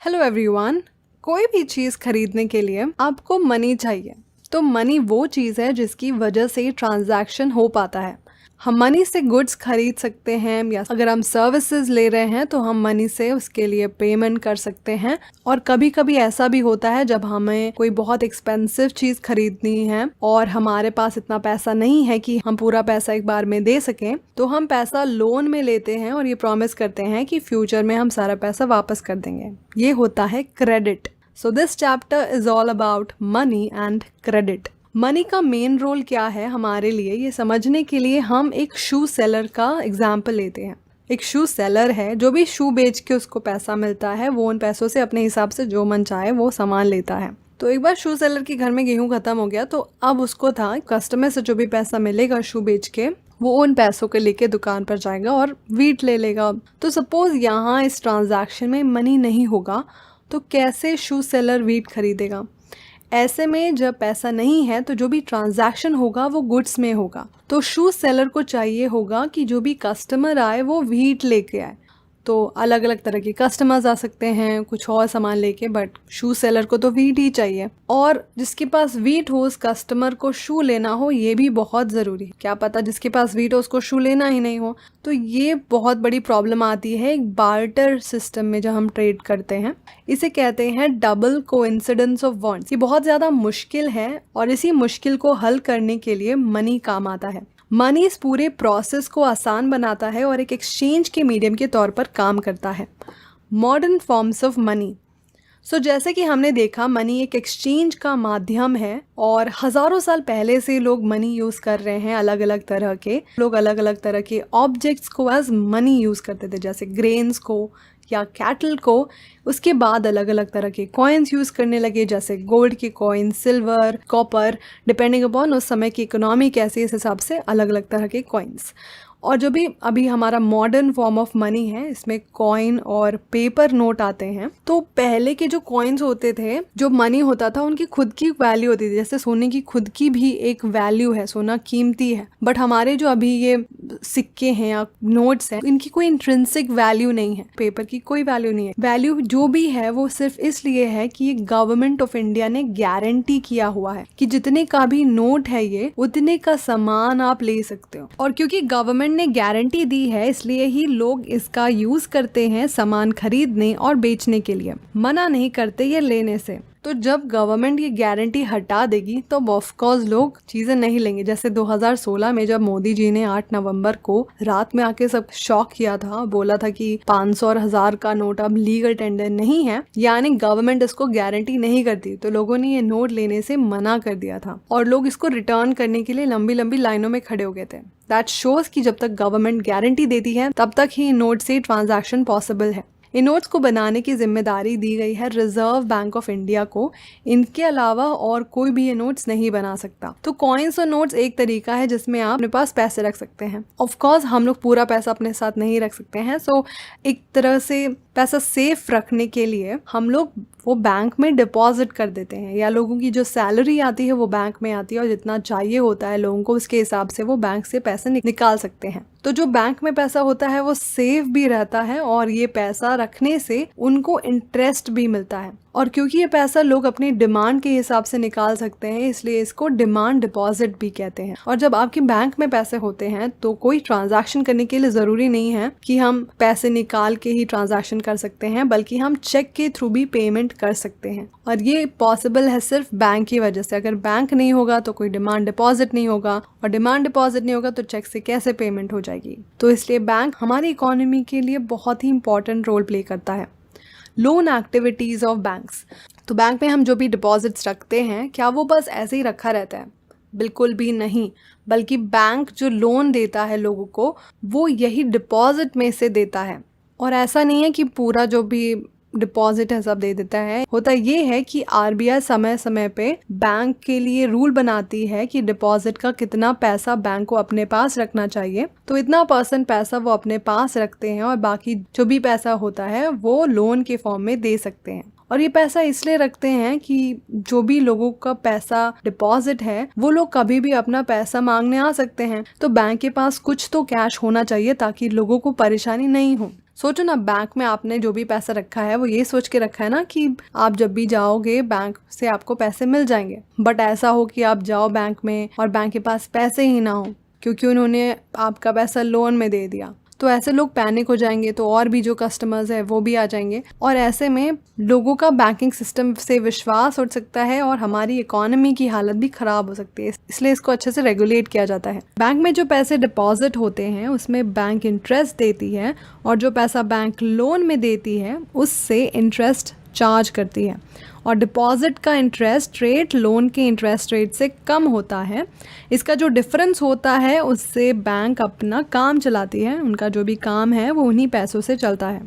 Hello everyone. कोई भी चीज़ खरीदने के लिए आपको मनी चाहिए। तो मनी वो चीज़ है जिसकी वजह से ट्रांजैक्शन हो पाता है। हम मनी से गुड्स खरीद सकते हैं या अगर हम सर्विसेज ले रहे हैं तो हम मनी से उसके लिए पेमेंट कर सकते हैं। और कभी कभी ऐसा भी होता है जब हमें कोई बहुत एक्सपेंसिव चीज़ खरीदनी है और हमारे पास इतना पैसा नहीं है कि हम पूरा पैसा एक बार में दे सकें, तो हम पैसा लोन में लेते हैं और ये प्रॉमिस करते हैं कि फ्यूचर में हम सारा पैसा वापस कर देंगे। ये होता है credit. So this chapter is all about money and credit. Money का मेन रोल क्या है हमारे लिए, ये समझने के लिए हम एक शू सेलर का एग्जाम्पल लेते हैं। एक शू सेलर है, जो भी शू बेच के उसको पैसा मिलता है वो उन पैसों से अपने हिसाब से जो मन चाहे वो सामान लेता है। तो एक बार शू सेलर के घर में गेहूं खत्म हो गया, तो अब उसको था कस्टमर से जो भी पैसा मिलेगा शू बेच के वो उन पैसों के लेके दुकान पर जाएगा और वीट ले लेगा। तो सपोज यहाँ इस ट्रांजैक्शन में मनी नहीं होगा तो कैसे शू सेलर वीट खरीदेगा। ऐसे में जब पैसा नहीं है तो जो भी ट्रांजैक्शन होगा वो गुड्स में होगा। तो शू सेलर को चाहिए होगा कि जो भी कस्टमर आए वो व्हीट लेके आए। तो अलग अलग तरह के कस्टमर्स आ सकते हैं कुछ और सामान लेके, बट शू सेलर को तो व्हीट ही चाहिए। और जिसके पास व्हीट हो उस कस्टमर को शू लेना हो, ये भी बहुत ज़रूरी है। क्या पता जिसके पास व्हीट हो उसको शू लेना ही नहीं हो। तो ये बहुत बड़ी प्रॉब्लम आती है एक बार्टर सिस्टम में जब हम ट्रेड करते हैं। इसे कहते हैं डबल कोइंसिडेंस ऑफ वांट्स। ये बहुत ज़्यादा मुश्किल है और इसी मुश्किल को हल करने के लिए मनी काम आता है। मनी इस पूरे प्रोसेस को आसान बनाता है और एक एक्सचेंज के मीडियम के तौर पर काम करता है। Modern forms of money. So जैसे कि हमने देखा मनी एक एक्सचेंज का माध्यम है और हज़ारों साल पहले से लोग मनी यूज़ कर रहे हैं। अलग अलग तरह के लोग अलग अलग तरह के ऑब्जेक्ट्स को एज मनी यूज़ करते थे, जैसे ग्रेन्स को या कैटल को। उसके बाद अलग अलग तरह के कॉइन्स यूज़ करने लगे, जैसे गोल्ड के coin, silver, copper, depending upon उस समय की इकोनॉमी कैसी, इस हिसाब से अलग अलग तरह के कॉइन्स। और जो भी अभी हमारा मॉडर्न फॉर्म ऑफ मनी है इसमें कॉइन और पेपर नोट आते हैं। तो पहले के जो कॉइन्स होते थे, जो मनी होता था, उनकी खुद की वैल्यू होती थी। जैसे सोने की खुद की भी एक वैल्यू है, सोना कीमती है। बट हमारे जो अभी ये सिक्के हैं या नोट्स हैं, इनकी कोई इंट्रिंसिक वैल्यू नहीं है। पेपर की कोई वैल्यू नहीं है। वैल्यू जो भी है वो सिर्फ इसलिए है कि गवर्नमेंट ऑफ इंडिया ने गारंटी किया हुआ है कि जितने का भी नोट है ये उतने का सामान आप ले सकते हो। और क्योंकि गवर्नमेंट ने गारंटी दी है इसलिए ही लोग इसका यूज करते हैं सामान खरीदने और बेचने के लिए, मना नहीं करते ये लेने से। तो जब गवर्नमेंट ये गारंटी हटा देगी तो ऑफ कोर्स लोग चीज़ें नहीं लेंगे। जैसे 2016 में जब मोदी जी ने 8 नवंबर को रात में आके सब शॉक किया था, बोला था कि 500 और 1000 का नोट अब लीगल टेंडर नहीं है, यानी गवर्नमेंट इसको गारंटी नहीं करती, तो लोगों ने ये नोट लेने से मना कर दिया था और लोग इसको रिटर्न करने के लिए लंबी लंबी लाइनों में खड़े हो गए थे। दैट शोज कि जब तक गवर्नमेंट गारंटी देती है तब तक ही नोट से ट्रांजैक्शन पॉसिबल है। इन नोट्स को बनाने की जिम्मेदारी दी गई है रिजर्व बैंक ऑफ इंडिया को। इनके अलावा और कोई भी ये नोट्स नहीं बना सकता। तो कॉइन्स और नोट्स एक तरीका है जिसमें आप अपने पास पैसे रख सकते हैं। ऑफ कोर्स हम लोग पूरा पैसा अपने साथ नहीं रख सकते हैं, सो एक तरह से पैसा सेफ रखने के लिए हम लोग वो बैंक में डिपॉजिट कर देते हैं, या लोगों की जो सैलरी आती है वो बैंक में आती है और जितना चाहिए होता है लोगों को उसके हिसाब से वो बैंक से पैसे निकाल सकते हैं। तो जो बैंक में पैसा होता है वो सेफ भी रहता है और ये पैसा रखने से उनको इंटरेस्ट भी मिलता है। और क्योंकि ये पैसा लोग अपनी डिमांड के हिसाब से निकाल सकते हैं इसलिए इसको डिमांड डिपॉजिट भी कहते हैं। और जब आपके बैंक में पैसे होते हैं तो कोई ट्रांजैक्शन करने के लिए ज़रूरी नहीं है कि हम पैसे निकाल के ही ट्रांजैक्शन कर सकते हैं, बल्कि हम चेक के थ्रू भी पेमेंट कर सकते हैं। और ये पॉसिबल है सिर्फ बैंक की वजह से। अगर बैंक नहीं होगा तो कोई डिमांड डिपॉजिट नहीं होगा, और डिमांड डिपॉजिट नहीं होगा तो चेक से कैसे पेमेंट हो जाएगी। तो इसलिए बैंक हमारी इकोनॉमी के लिए बहुत ही इंपॉर्टेंट रोल प्ले करता है। Loan activities of banks. तो बैंक में हम जो भी डिपॉजिट्स रखते हैं क्या वो बस ऐसे ही रखा रहता है? बिल्कुल भी नहीं, बल्कि बैंक जो लोन देता है लोगों को वो यही डिपॉजिट में से देता है। और ऐसा नहीं है कि पूरा जो भी डिपॉजिट है सब दे देता है। होता ये है कि आरबीआई समय समय पे बैंक के लिए रूल बनाती है कि डिपॉजिट का कितना पैसा बैंक को अपने पास रखना चाहिए। तो इतना % पैसा वो अपने पास रखते हैं और बाकी जो भी पैसा होता है वो लोन के फॉर्म में दे सकते हैं। और ये पैसा इसलिए रखते हैं कि जो भी लोगों का पैसा डिपॉजिट है वो लोग कभी भी अपना पैसा मांगने आ सकते हैं। तो बैंक के पास कुछ तो कैश होना चाहिए ताकि लोगों को परेशानी नहीं हो। सोचो ना, बैंक में आपने जो भी पैसा रखा है वो ये सोच के रखा है ना कि आप जब भी जाओगे बैंक से आपको पैसे मिल जाएंगे। बट ऐसा हो कि आप जाओ बैंक में और बैंक के पास पैसे ही ना हो क्योंकि उन्होंने आपका पैसा लोन में दे दिया, तो ऐसे लोग पैनिक हो जाएंगे, तो और भी जो कस्टमर्स है वो भी आ जाएंगे और ऐसे में लोगों का बैंकिंग सिस्टम से विश्वास उठ सकता है और हमारी इकोनॉमी की हालत भी खराब हो सकती है। इसलिए इसको अच्छे से रेगुलेट किया जाता है। बैंक में जो पैसे डिपॉजिट होते हैं उसमें बैंक इंटरेस्ट देती है और जो पैसा बैंक लोन में देती है उससे इंटरेस्ट चार्ज करती है और डिपॉजिट का इंटरेस्ट रेट लोन के इंटरेस्ट रेट से कम होता है। इसका जो डिफरेंस होता है उससे बैंक अपना काम चलाती है, उनका जो भी काम है वो उन्हीं पैसों से चलता है।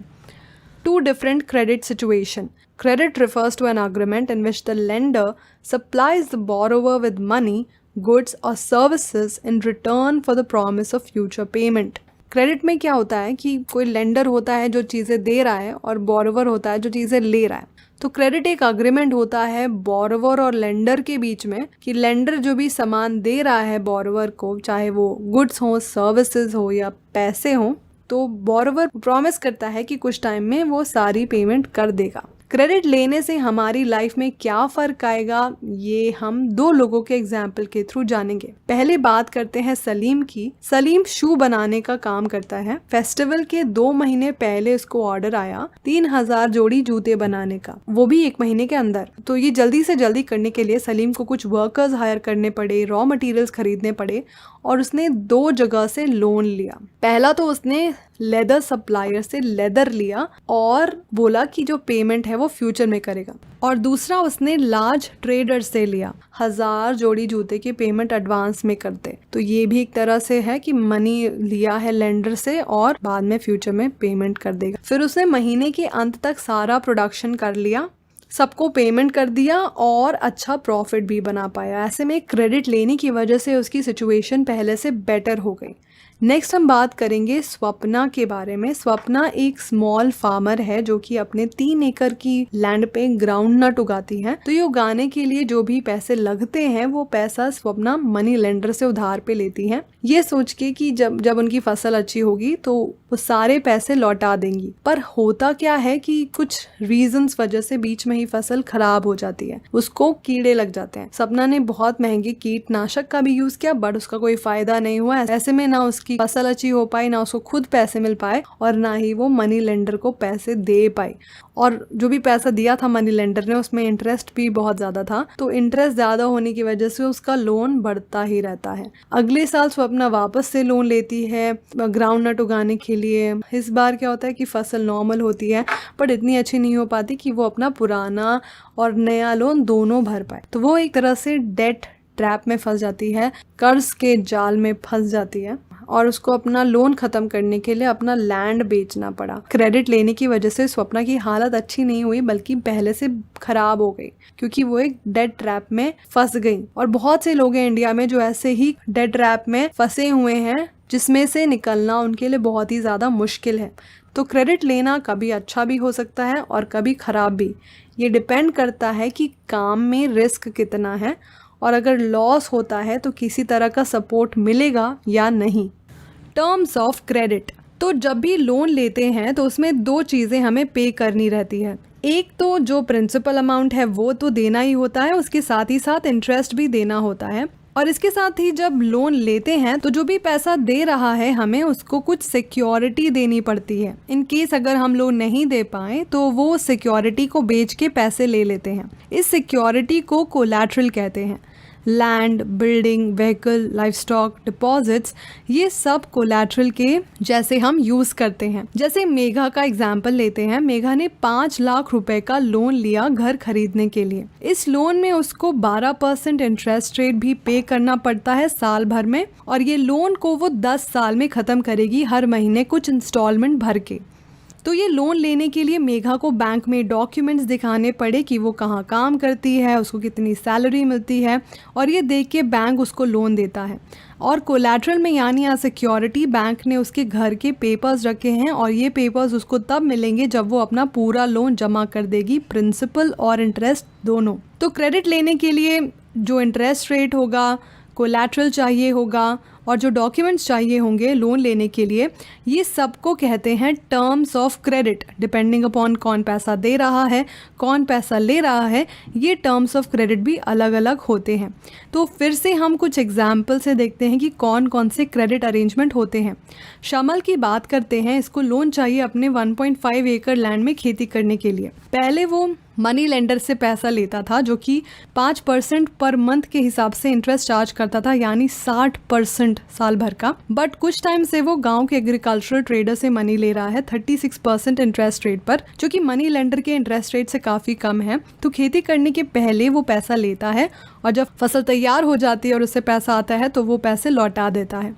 Two different credit situation. Credit refers to an agreement in which the lender supplies the borrower with money, goods or services in return for the promise of future payment. Credit में क्या होता है कि कोई लेंडर होता है जो चीज़ें दे रहा है और बोरोवर होता है जो चीज़ें ले रहा है। तो क्रेडिट एक अग्रीमेंट होता है बोरोवर और लेंडर के बीच में कि लेंडर जो भी सामान दे रहा है बोरोवर को, चाहे वो गुड्स हो, सर्विसेज हो या पैसे हो, तो बोरोवर प्रॉमिस करता है कि कुछ टाइम में वो सारी पेमेंट कर देगा। क्रेडिट लेने से हमारी लाइफ में क्या फ़र्क आएगा ये हम दो लोगों के एग्जाम्पल के थ्रू जानेंगे। पहले बात करते हैं सलीम की। सलीम शू बनाने का काम करता है। फेस्टिवल के 2 महीने पहले उसको ऑर्डर आया 3000 जोड़ी जूते बनाने का, वो भी 1 महीने के अंदर। तो ये जल्दी से जल्दी करने के लिए सलीम को कुछ वर्कर्स हायर करने पड़े, रॉ मटेरियल्स खरीदने पड़े और उसने 2 जगह से लोन लिया। पहला तो उसने लेदर सप्लायर से लेदर लिया और बोला कि जो पेमेंट है वो फ्यूचर में करेगा, और दूसरा उसने लार्ज ट्रेडर से लिया, 1000 जोड़ी जूते की पेमेंट एडवांस में करते। तो ये भी एक तरह से है कि मनी लिया है लेंडर से और बाद में फ्यूचर में पेमेंट कर देगा। फिर उसने महीने के अंत तक सारा प्रोडक्शन कर लिया, सबको पेमेंट कर दिया और अच्छा प्रॉफिट भी बना पाया। ऐसे में क्रेडिट लेने की वजह से उसकी सिचुएशन पहले से बेटर हो गई। नेक्स्ट हम बात करेंगे स्वप्ना के बारे में। स्वप्ना एक स्मॉल फार्मर है जो कि अपने 3 एकड़ की लैंड पे ग्राउंड नट उगाती है। तो ये उगाने के लिए जो भी पैसे लगते हैं वो पैसा स्वप्ना मनी लेंडर से उधार पे लेती है, ये सोच के कि जब उनकी फसल अच्छी होगी तो वो सारे पैसे लौटा देंगी। पर होता क्या है कि कुछ रीजंस वजह से बीच में ही फसल खराब हो जाती है, उसको कीड़े लग जाते हैं। स्वप्ना ने बहुत महंगे कीटनाशक का भी यूज किया बट उसका कोई फायदा नहीं हुआ। ऐसे में ना उसकी फसल अच्छी हो पाई, ना उसको खुद पैसे मिल पाए और ना ही वो मनी लेंडर को पैसे दे पाई। और जो भी पैसा दिया था मनी लेंडर ने उसमें इंटरेस्ट भी बहुत ज्यादा था, तो इंटरेस्ट ज्यादा होने की वजह से उसका लोन बढ़ता ही रहता है। अगले साल स्वप्ना वापस से लोन लेती है ग्राउंड नट उगाने के लिए। इस बार क्या होता है कि फसल नॉर्मल होती है बट इतनी अच्छी नहीं हो पाती कि वो अपना पुराना और नया लोन दोनों भर पाए। तो वो एक तरह से डेट ट्रैप में फंस जाती है, कर्ज के जाल में फंस जाती है और उसको अपना लोन खत्म करने के लिए अपना लैंड बेचना पड़ा। क्रेडिट लेने की वजह से स्वप्ना की हालत अच्छी नहीं हुई बल्कि पहले से खराब हो गई क्योंकि वो एक डेट ट्रैप में फंस गई। और बहुत से लोग हैं इंडिया में जो ऐसे ही डेट ट्रैप में फंसे हुए हैं जिसमें से निकलना उनके लिए बहुत ही ज़्यादा मुश्किल है। तो क्रेडिट लेना कभी अच्छा भी हो सकता है और कभी खराब भी। ये डिपेंड करता है कि काम में रिस्क कितना है और अगर लॉस होता है तो किसी तरह का सपोर्ट मिलेगा या नहीं। टर्म्स ऑफ क्रेडिट, तो जब भी लोन लेते हैं तो उसमें 2 चीज़ें हमें पे करनी रहती है। एक तो जो प्रिंसिपल अमाउंट है वो तो देना ही होता है, उसके साथ ही साथ इंटरेस्ट भी देना होता है। और इसके साथ ही जब लोन लेते हैं तो जो भी पैसा दे रहा है हमें उसको कुछ सिक्योरिटी देनी पड़ती है। इन केस अगर हम लोन नहीं दे पाए तो वो सिक्योरिटी को बेच के पैसे ले लेते हैं। इस सिक्योरिटी को कोलैटरल कहते हैं। Land, building, vehicle, livestock, deposits, ये सब कोलैटरल के जैसे हम यूज करते हैं। जैसे मेघा का एग्जाम्पल लेते हैं। मेघा ने 5 लाख रुपए का लोन लिया घर खरीदने के लिए। इस लोन में उसको 12% इंटरेस्ट रेट भी पे करना पड़ता है साल भर में, और ये लोन को वो 10 साल में खत्म करेगी हर महीने कुछ इंस्टॉलमेंट भर के। तो ये लोन लेने के लिए मेघा को बैंक में डॉक्यूमेंट्स दिखाने पड़े कि वो कहाँ काम करती है, उसको कितनी सैलरी मिलती है, और ये देख के बैंक उसको लोन देता है। और कोलैटरल में यानी या सिक्योरिटी बैंक ने उसके घर के पेपर्स रखे हैं और ये पेपर्स उसको तब मिलेंगे जब वो अपना पूरा लोन जमा कर देगी, प्रिंसिपल और इंटरेस्ट दोनों। तो क्रेडिट लेने के लिए जो इंटरेस्ट रेट होगा, कोलैटरल चाहिए होगा और जो डॉक्यूमेंट्स चाहिए होंगे लोन लेने के लिए, ये सबको कहते हैं terms of credit. Depending upon कौन पैसा दे रहा है, कौन पैसा ले रहा है, ये टर्म्स ऑफ क्रेडिट भी अलग अलग होते हैं। तो फिर से हम कुछ एग्जाम्पल से देखते हैं कि कौन कौन से क्रेडिट अरेंजमेंट होते हैं। शमल की बात करते हैं। इसको लोन चाहिए अपने 1.5 एकड़ लैंड में खेती करने के लिए। पहले वो मनी लेंडर से पैसा लेता था जो कि 5% पर मंथ के हिसाब से इंटरेस्ट चार्ज करता था, यानी 60% साल भर का। बट कुछ टाइम से वो गांव के एग्रीकल्चरल ट्रेडर से मनी ले रहा है 36% इंटरेस्ट रेट पर, जो कि मनी लेंडर के इंटरेस्ट रेट से काफ़ी कम है। तो खेती करने के पहले वो पैसा लेता है और जब फसल तैयार हो जाती है और उससे पैसा आता है तो वो पैसे लौटा देता है।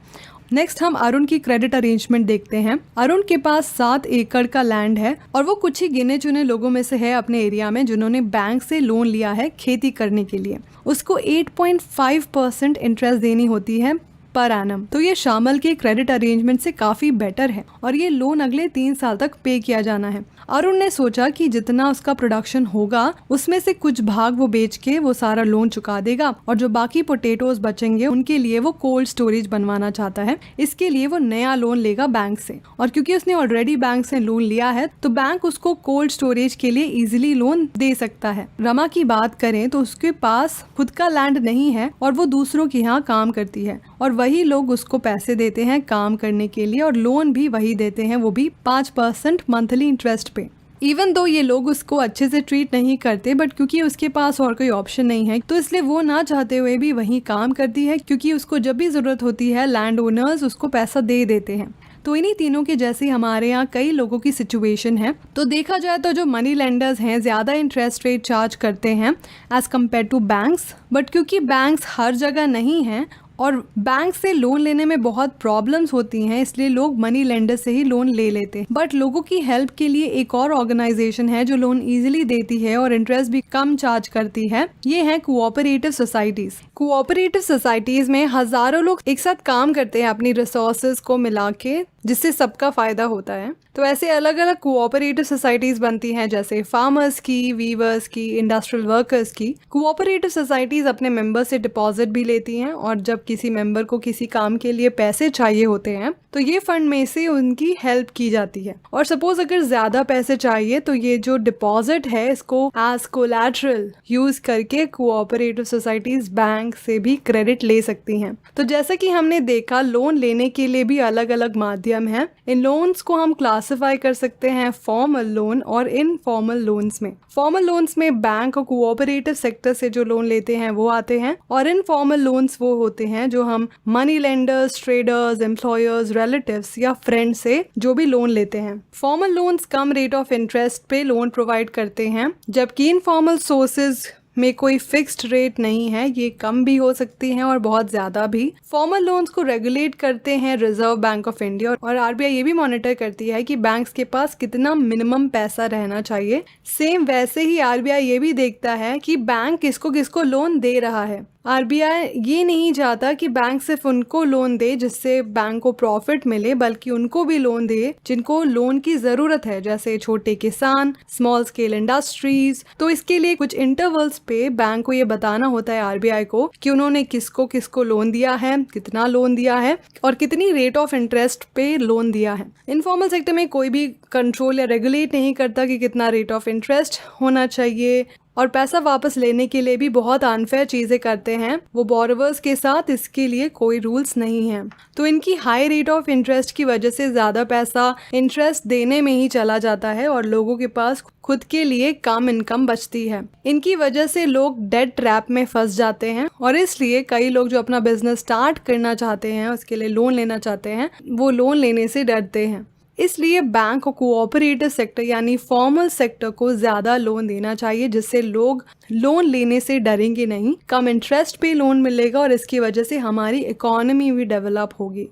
नेक्स्ट हम अरुण की क्रेडिट अरेंजमेंट देखते हैं। अरुण के पास 7 एकड़ का लैंड है और वो कुछ ही गिने चुने लोगों में से है अपने एरिया में जिन्होंने बैंक से लोन लिया है खेती करने के लिए। उसको 8.5% इंटरेस्ट देनी होती है पर एनम। तो ये शामल के क्रेडिट अरेंजमेंट से काफ़ी बेटर है और ये लोन अगले 3 साल तक पे किया जाना है। अरुण ने सोचा कि जितना उसका प्रोडक्शन होगा उसमें से कुछ भाग वो बेच के वो सारा लोन चुका देगा और जो बाकी पोटैटोज बचेंगे उनके लिए वो कोल्ड स्टोरेज बनवाना चाहता है। इसके लिए वो नया लोन लेगा बैंक से, और क्योंकि उसने ऑलरेडी बैंक से लोन लिया है तो बैंक उसको कोल्ड स्टोरेज के लिए इजीली लोन दे सकता है। रमा की बात करें तो उसके पास खुद का लैंड नहीं है और वो दूसरों के यहाँ काम करती है और वही लोग उसको पैसे देते हैं काम करने के लिए और लोन भी वही देते हैं, वो भी 5% मंथली इंटरेस्ट पे। इवन दो ये लोग उसको अच्छे से ट्रीट नहीं करते, बट क्योंकि उसके पास और कोई ऑप्शन नहीं है तो इसलिए वो ना चाहते हुए भी वहीं काम करती है, क्योंकि उसको जब भी ज़रूरत होती है लैंड ओनर्स उसको पैसा दे देते हैं। तो इन्हीं तीनों के जैसे हमारे यहाँ कई लोगों की सिचुएशन है। तो देखा जाए तो जो मनी लेंडर्स हैं ज़्यादा इंटरेस्ट रेट चार्ज करते हैं as compared to banks, but क्योंकि बैंक्स हर जगह नहीं हैं और बैंक से लोन लेने में बहुत प्रॉब्लम्स होती हैं, इसलिए लोग मनी लेंडर से ही लोन ले लेते हैं। बट लोगों की हेल्प के लिए एक और ऑर्गेनाइजेशन है जो लोन इजीली देती है और इंटरेस्ट भी कम चार्ज करती है। ये है कोऑपरेटिव सोसाइटीज। कोऑपरेटिव सोसाइटीज में हजारों लोग एक साथ काम करते हैं अपनी रिसोर्सेज को मिला के, जिससे सबका फायदा होता है। तो ऐसे अलग अलग कोऑपरेटिव सोसाइटीज बनती हैं, जैसे फार्मर्स की, वीवर्स की, इंडस्ट्रियल वर्कर्स की। कोऑपरेटिव सोसाइटीज अपने मेंबर से डिपॉजिट भी लेती हैं और जब किसी मेंबर को किसी काम के लिए पैसे चाहिए होते हैं तो ये फंड में से उनकी हेल्प की जाती है। और सपोज अगर ज्यादा पैसे चाहिए तो ये जो डिपॉजिट है इसको एज कोलैटरल यूज करके कोऑपरेटिव सोसाइटीज बैंक से भी क्रेडिट ले सकती हैं। तो जैसा कि हमने देखा लोन लेने के लिए भी अलग अलग माध्यम हैं। इन लोन्स को हम क्लासिफाई कर सकते हैं फॉर्मल लोन और इनफॉर्मल लोन्स में। फॉर्मल लोन्स में बैंक और कोऑपरेटिव सेक्टर से जो लोन लेते हैं वो आते हैं, और इनफॉर्मल लोन्स वो होते हैं जो हम money lenders, traders, employers, relatives या फ्रेंड से जो भी लोन लेते हैं। Formal loans come rate of interest पे लोन प्रोवाइड करते हैं, जबकि इनफॉर्मल सोर्सेज में कोई फिक्स्ड रेट नहीं है, ये कम भी हो सकती हैं और बहुत ज़्यादा भी। फॉर्मल लोन्स को रेगुलेट करते हैं रिजर्व बैंक ऑफ इंडिया, और आरबीआई ये भी मॉनिटर करती है कि बैंक्स के पास कितना मिनिमम पैसा रहना चाहिए। सेम वैसे ही आरबीआई ये भी देखता है कि बैंक किसको किसको लोन दे रहा है। आरबीआई ये नहीं चाहता कि बैंक सिर्फ उनको लोन दे जिससे बैंक को प्रॉफिट मिले, बल्कि उनको भी लोन दे जिनको लोन की ज़रूरत है, जैसे छोटे किसान, स्मॉल स्केल इंडस्ट्रीज। तो इसके लिए कुछ इंटरवल्स पे बैंक को ये बताना होता है आरबीआई को कि उन्होंने किसको किसको लोन दिया है, कितना लोन दिया है और कितनी रेट ऑफ इंटरेस्ट पे लोन दिया है। इनफॉर्मल सेक्टर में कोई भी कंट्रोल या रेगुलेट नहीं करता कि कितना रेट ऑफ इंटरेस्ट होना चाहिए, और पैसा वापस लेने के लिए भी बहुत अनफेयर चीज़ें करते हैं वो बोरोवर्स के साथ। इसके लिए कोई रूल्स नहीं है। तो इनकी हाई रेट ऑफ इंटरेस्ट की वजह से ज़्यादा पैसा इंटरेस्ट देने में ही चला जाता है और लोगों के पास खुद के लिए कम इनकम बचती है। इनकी वजह से लोग डेट ट्रैप में फंस जाते हैं, और इसलिए कई लोग जो अपना बिजनेस स्टार्ट करना चाहते हैं उसके लिए लोन लेना चाहते हैं, वो लोन लेने से डरते हैं। इसलिए बैंक और कोऑपरेटिव सेक्टर यानी फॉर्मल सेक्टर को ज़्यादा लोन देना चाहिए, जिससे लोग लोन लेने से डरेंगे नहीं, कम इंटरेस्ट पे लोन मिलेगा और इसकी वजह से हमारी इकोनॉमी भी डेवलप होगी।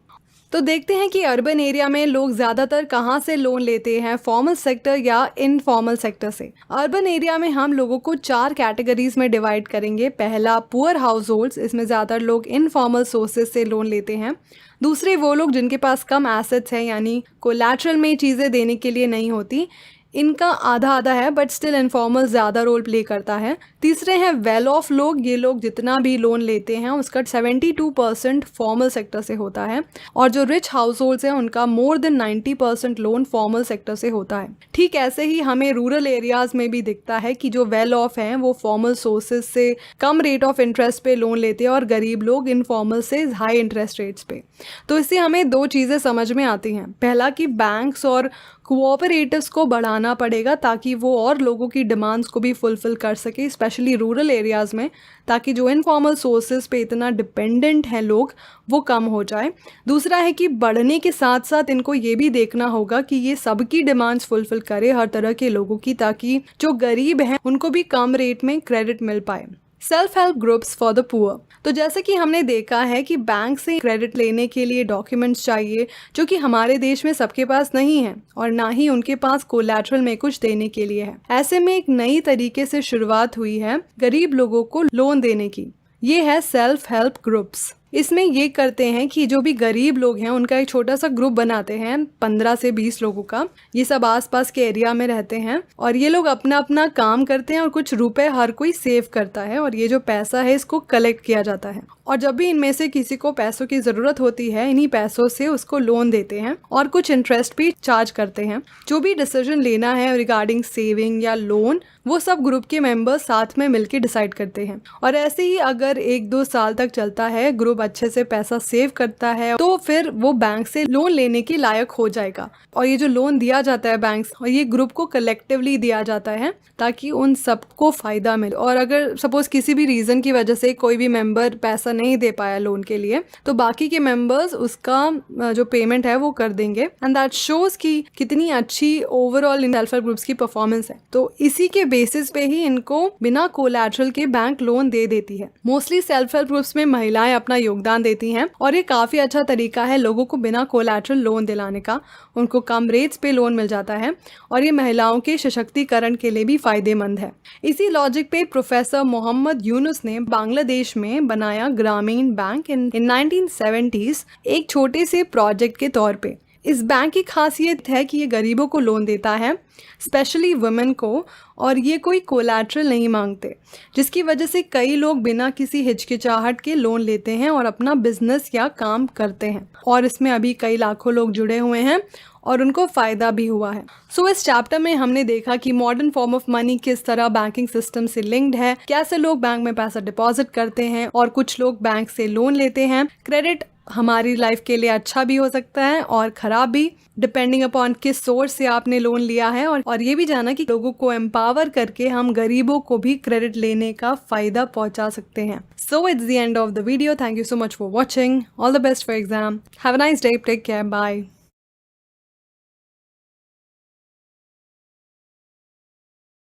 तो देखते हैं कि अर्बन एरिया में लोग ज़्यादातर कहाँ से लोन लेते हैं, फॉर्मल सेक्टर या इनफॉर्मल सेक्टर से। अर्बन एरिया में हम लोगों को 4 कैटेगरीज में डिवाइड करेंगे। पहला पुअर हाउस होल्ड्स, इसमें ज़्यादातर लोग इनफॉर्मल सोर्सेज से लोन लेते हैं। दूसरे वो लोग जिनके पास कम एसेट्स हैं, यानी कोलैटरल में चीज़ें देने के लिए नहीं होती। इनका आधा आधा है, बट स्टिल इनफॉर्मल ज़्यादा रोल प्ले करता है। तीसरे हैं वेल ऑफ लोग। ये लोग जितना भी लोन लेते हैं उसका 72% फॉर्मल सेक्टर से होता है, और जो रिच हाउस होल्ड्स हैं उनका more than 90% loan formal sector से होता है। ठीक ऐसे ही हमें रूरल एरियाज़ में भी दिखता है कि जो वेल ऑफ हैं वो फॉर्मल सोर्सेज से कम रेट ऑफ इंटरेस्ट पे लोन लेते हैं और गरीब लोग इनफॉर्मल से हाई इंटरेस्ट रेट्स पे। तो इससे हमें दो चीज़ें समझ में आती हैं। पहला कि बैंक्स और कोऑपरेटिव्स को बढ़ाना पड़ेगा ताकि वो और लोगों की डिमांड्स को भी फुलफ़िल कर सके, स्पेशली रूरल एरियाज़ में, ताकि जो इनफॉर्मल सोर्सेज पे इतना डिपेंडेंट हैं लोग वो कम हो जाए। दूसरा है कि बढ़ने के साथ साथ इनको ये भी देखना होगा कि ये सबकी डिमांड्स फुलफ़िल करे, हर तरह के लोगों की, ताकि जो गरीब हैं उनको भी कम रेट में क्रेडिट मिल पाए। Self help groups for the poor. तो जैसे कि हमने देखा है कि बैंक से क्रेडिट लेने के लिए डॉक्यूमेंट्स चाहिए, जो कि हमारे देश में सबके पास नहीं है और ना ही उनके पास कोलैटरल में कुछ देने के लिए है। ऐसे में एक नई तरीके से शुरुआत हुई है गरीब लोगों को लोन देने की। ये है सेल्फ हेल्प ग्रुप्स। इसमें ये करते हैं कि जो भी गरीब लोग हैं उनका एक छोटा सा ग्रुप बनाते हैं 15 से 20 लोगों का। ये सब आसपास के एरिया में रहते हैं और ये लोग अपना अपना काम करते हैं और कुछ रुपए हर कोई सेव करता है और ये जो पैसा है इसको कलेक्ट किया जाता है। और जब भी इनमें से किसी को पैसों की ज़रूरत होती है इन्हीं पैसों से उसको लोन देते हैं और कुछ इंटरेस्ट भी चार्ज करते हैं। जो भी डिसीजन लेना है रिगार्डिंग सेविंग या लोन वो सब ग्रुप के मेंबर्स साथ में मिलकर डिसाइड करते हैं। और ऐसे ही अगर 1-2 साल तक चलता है, ग्रुप अच्छे से पैसा सेव करता है, तो फिर वो बैंक से लोन लेने के लायक हो जाएगा। और ये जो लोन दिया जाता है बैंक से, और ये ग्रुप को कलेक्टिवली दिया जाता है ताकि उन सबको फ़ायदा मिले। और अगर सपोज किसी भी रीज़न की वजह से कोई भी मेंबर पैसा नहीं दे पाया लोन के लिए, तो बाकी के मेंबर्स उसका जो पेमेंट है वो कर देंगे। एंड दैट शोज़ कि कितनी अच्छी overall in self help groups की परफॉर्मेंस है। तो इसी के बेसिस पे ही इनको बिना कोलैटरल के बैंक लोन दे देती है। मोस्टली सेल्फ हेल्प ग्रुप्स में महिलाएं अपना योगदान देती हैं और ये काफ़ी अच्छा तरीका है लोगों को बिना कोलैटरल लोन दिलाने का। उनको कम रेट्स पे लोन मिल जाता है और ये महिलाओं के सशक्तिकरण के लिए भी फ़ायदेमंद है। इसी लॉजिक पे प्रोफेसर मोहम्मद यूनुस ने बांग्लादेश में बनाया ग्रामीण बैंक इन 1970s एक छोटे से प्रोजेक्ट के तौर पे। इस बैंक की खासियत है कि ये गरीबों को लोन देता है, स्पेशली वुमेन को, और ये कोई कोलैटरल नहीं मांगते, जिसकी वजह से कई लोग बिना किसी हिचकिचाहट के लोन लेते हैं और अपना बिजनेस या काम करते हैं। और इसमें अभी कई लाखों लोग जुड़े हुए हैं और उनको फ़ायदा भी हुआ है। सो इस चैप्टर में हमने देखा कि मॉडर्न फॉर्म ऑफ मनी किस तरह बैंकिंग सिस्टम से लिंक्ड है, कैसे लोग बैंक में पैसा डिपॉजिट करते हैं और कुछ लोग बैंक से लोन लेते हैं। क्रेडिट हमारी लाइफ के लिए अच्छा भी हो सकता है और ख़राब भी, डिपेंडिंग अपॉन किस सोर्स से आपने लोन लिया है। और ये भी जाना कि लोगों को एम्पावर करके हम गरीबों को भी क्रेडिट लेने का फ़ायदा पहुंचा सकते हैं। So it's the end of the video. Thank you so much for watching. All the best for exam. Have a nice day. Take care. Bye.